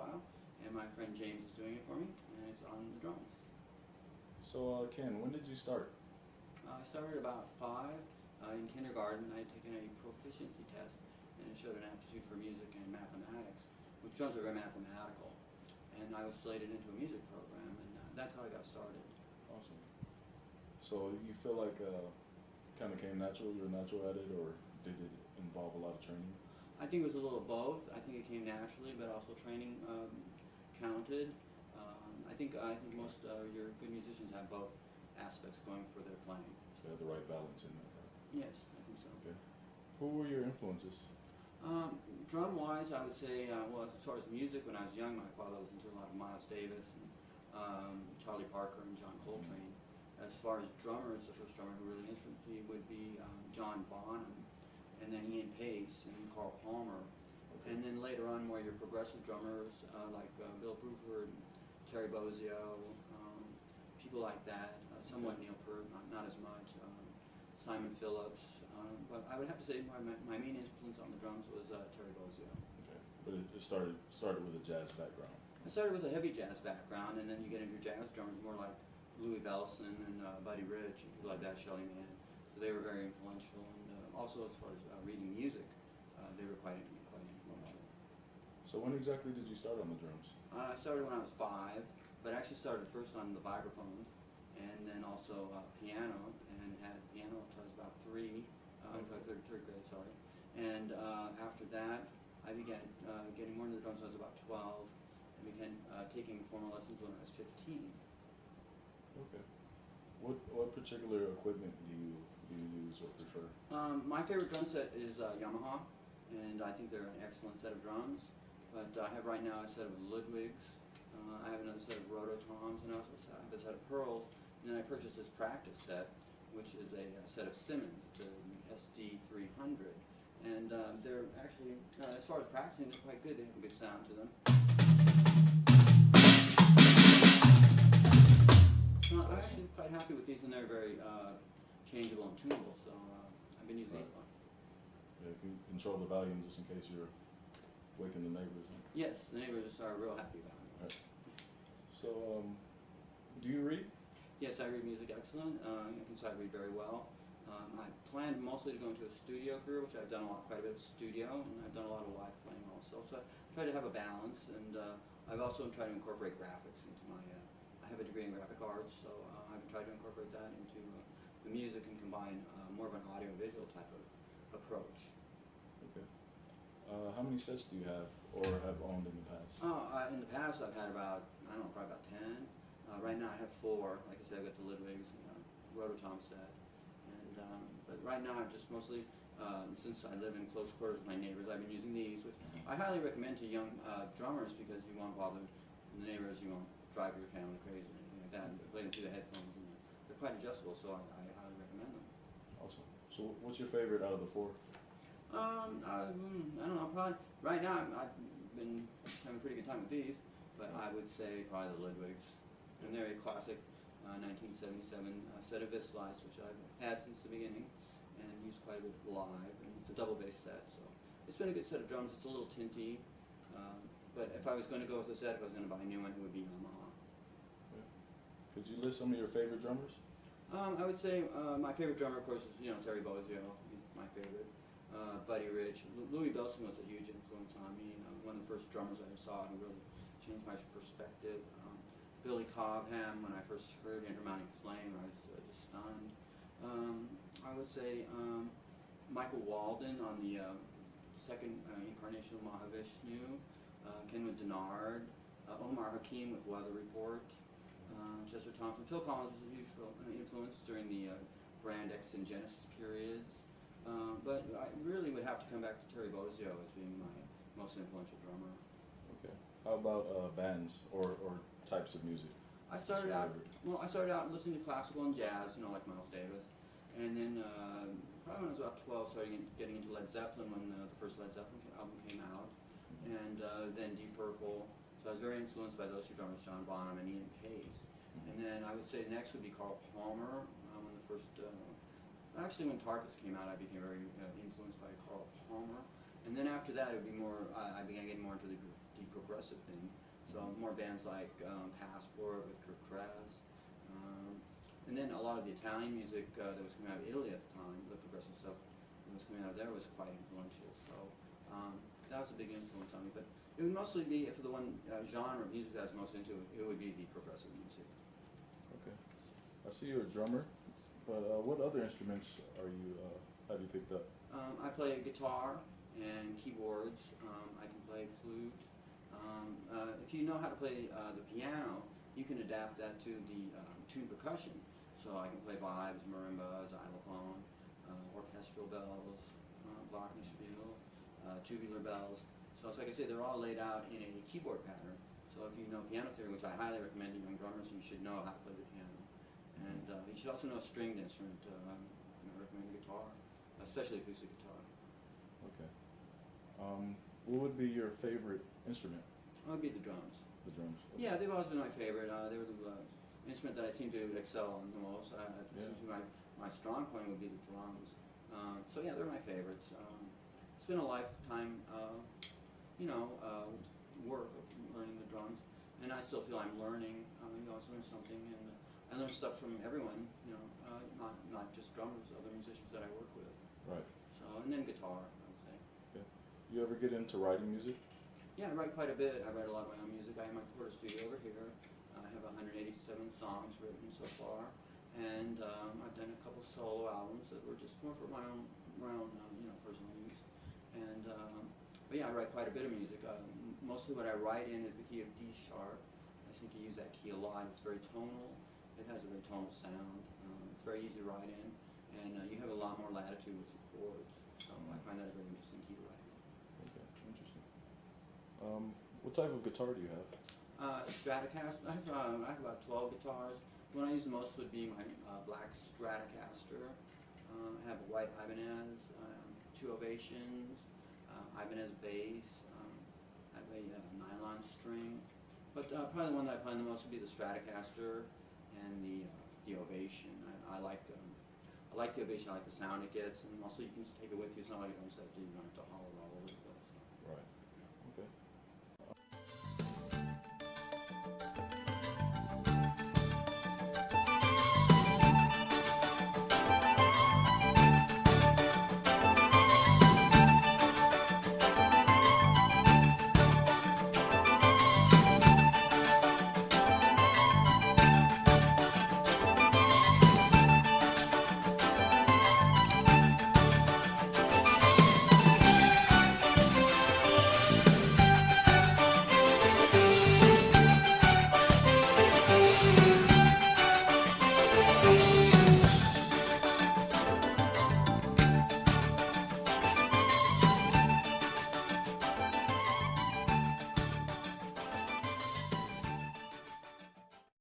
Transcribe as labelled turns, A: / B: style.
A: while, and my friend James is doing it for me, and it's on the drums.
B: So, Ken, when did you start?
A: I started about 5 in kindergarten. I had taken a proficiency test, and it showed an aptitude for music and mathematics, which drums are very mathematical. And I was slated into a music program, and that's how I got started.
B: Awesome. So you feel like kind of came natural, you were natural at it, or did it involve a lot of training?
A: I think it was a little of both. I think it came naturally, but also training counted. I think most your good musicians have both aspects going for their playing.
B: So you had the right balance in there, right?
A: Yes, I think so.
B: Okay. Who were your influences?
A: Drum-wise, I would say, well, as far as music, when I was young, my father listened to a lot of Miles Davis and Charlie Parker and John Coltrane. As far as drummers, the first drummer who really influenced me would be John Bonham, and then Ian Pace and Carl Palmer.
B: Okay.
A: And then later on, more your progressive drummers like Bill Bruford, Terry Bozzio, people like that. Somewhat Neil Peart, not as much. Simon Phillips. But I would have to say my main influence on the drums was Terry Bozzio.
B: Okay. But it started with a jazz background.
A: I started with a heavy jazz background, and then you get into jazz drummers more like Louis Bellson and Buddy Rich and people like that, Shelly Manne. So they were very influential, and also as far as reading music, they were quite influential.
B: So when exactly did you start on the drums?
A: I started when I was 5, but I actually started first on the vibraphones, and then also piano, and had piano until I was about 3, until third grade, sorry. And after that, I began getting more into the drums when I was about 12, and began taking formal lessons when I was 15.
B: Okay. What particular equipment do you use or prefer?
A: My favorite drum set is Yamaha, and I think they're an excellent set of drums. But I have right now a set of Ludwigs. I have another set of Rototoms, and I also have a set of Pearls. And then I purchased this practice set, which is a set of Simmons. It's an SD300. And they're actually, as far as practicing, they're quite good. They have a good sound to them. So I'm actually quite happy with these, and they're very changeable and tunable. So I've been using these a lot.
B: Yeah, you can control the volume just in case you're waking the neighbors.
A: Yes, the neighbors are real happy about it.
B: Right. So, do you read?
A: Yes, I read music excellent. I can say I read very well. I planned mostly to go into a studio career, which I've done quite a bit of studio, and I've done a lot of live playing also. So I try to have a balance, and I've also tried to incorporate graphics into my. I have a degree in graphic arts, so I've tried to incorporate that into the music and combine more of an audio-visual type of approach.
B: Okay. How many sets do you have or have owned in the past?
A: In the past, I've had about, I don't know, probably about 10. Right now, I have 4. Like I said, I've got the Ludwigs and Rototom set. And but right now, I've just mostly, since I live in close quarters with my neighbors, I've been using these, which I highly recommend to young drummers because you won't bother the neighbors, you won't drive your family crazy or anything like that. And play them through the headphones, and they're quite adjustable, so I highly recommend them.
B: Awesome. So, what's your favorite out of the 4?
A: I don't know. Probably right now I've been having a pretty good time with these, but I would say probably the Ludwigs, and they're a classic 1977 set of Vislights, which I've had since the beginning and used quite a bit live. And it's a double bass set, so it's been a good set of drums. It's a little tinty, but if I was going to go with a set, if I was going to buy a new one, it would be Yamaha.
B: Okay. Could you list some of your favorite drummers?
A: I would say my favorite drummer, of course, is Terry Bozzio. He's my favorite. Buddy Rich. Louis Bellson was a huge influence on me. One of the first drummers I ever saw who really changed my perspective. Billy Cobham, when I first heard Intermounting Flame, I was just stunned. I would say Michael Walden on the second incarnation of Mahavishnu, Kenwood Denard, Omar Hakim with Weather Report, Chester Thompson. Phil Collins was a huge influence during the Brand X and Genesis periods. But I really would have to come back to Terry Bozzio as being my most influential drummer.
B: Okay. How about bands or types of music?
A: I started out listening to classical and jazz, like Miles Davis, and then probably when I was about 12, started getting into Led Zeppelin when the first Led Zeppelin album came out, and then Deep Purple. So I was very influenced by those two drummers, John Bonham and Ian Pace. And then I would say next would be Carl Palmer. When the first Actually, when Tarkus came out, I became very influenced by Carl Palmer. And then after that, it would be more. I began getting more into the the progressive thing. So more bands like Passport with Kurt Kress, and then a lot of the Italian music that was coming out of Italy at the time, the progressive stuff that was coming out of there was quite influential. So that was a big influence on me. But it would mostly be, for the one genre of music that I was most into, it would be the progressive music.
B: Okay. I see you're a drummer, but what other instruments have you picked up?
A: I play guitar and keyboards. I can play flute. If you know how to play the piano, you can adapt that to the tuned percussion. So I can play vibes, marimba, xylophone, orchestral bells, glockenspiel, tubular bells. So it's like I say, they're all laid out in a keyboard pattern. So if you know piano theory, which I highly recommend to young drummers, you should know how to play the piano. And you should also know a stringed instrument. I recommend guitar, especially acoustic guitar.
B: Okay. What would be your favorite instrument?
A: It would be the drums.
B: The drums. Okay.
A: Yeah, they've always been my favorite. They were the instrument that I seem to excel on the most. It seems to be my strong point would be the drums. So yeah, they're my favorites. It's been a lifetime, work of learning the drums, and I still feel I'm learning. I always learn something, and I learn stuff from everyone. Not just drummers, other musicians that I work with.
B: Right.
A: So, and then guitar, I would say.
B: Okay. You ever get into writing music?
A: Yeah, I write quite a bit. I write a lot of my own music. I have my recording studio over here. I have 187 songs written so far, and I've done a couple solo albums that were just more for my own personal use. And but yeah, I write quite a bit of music. Mostly what I write in is the key of D sharp. I seem to use that key a lot. It's very tonal. It has a very tonal sound. It's very easy to write in, and you have a lot more latitude with your chords. So I find that a very interesting key to write in.
B: Okay, interesting. What type of guitar do you have?
A: Stratocaster. I have about 12 guitars. The one I use the most would be my black Stratocaster. I have a white Ibanez, 2 Ovations, Ibanez bass. I have a nylon string. But probably the one that I play the most would be the Stratocaster and the Ovation. I like the Ovation. I like the sound it gets, and also you can just take it with you. It's not like a drum set. You don't have to haul it all over the place.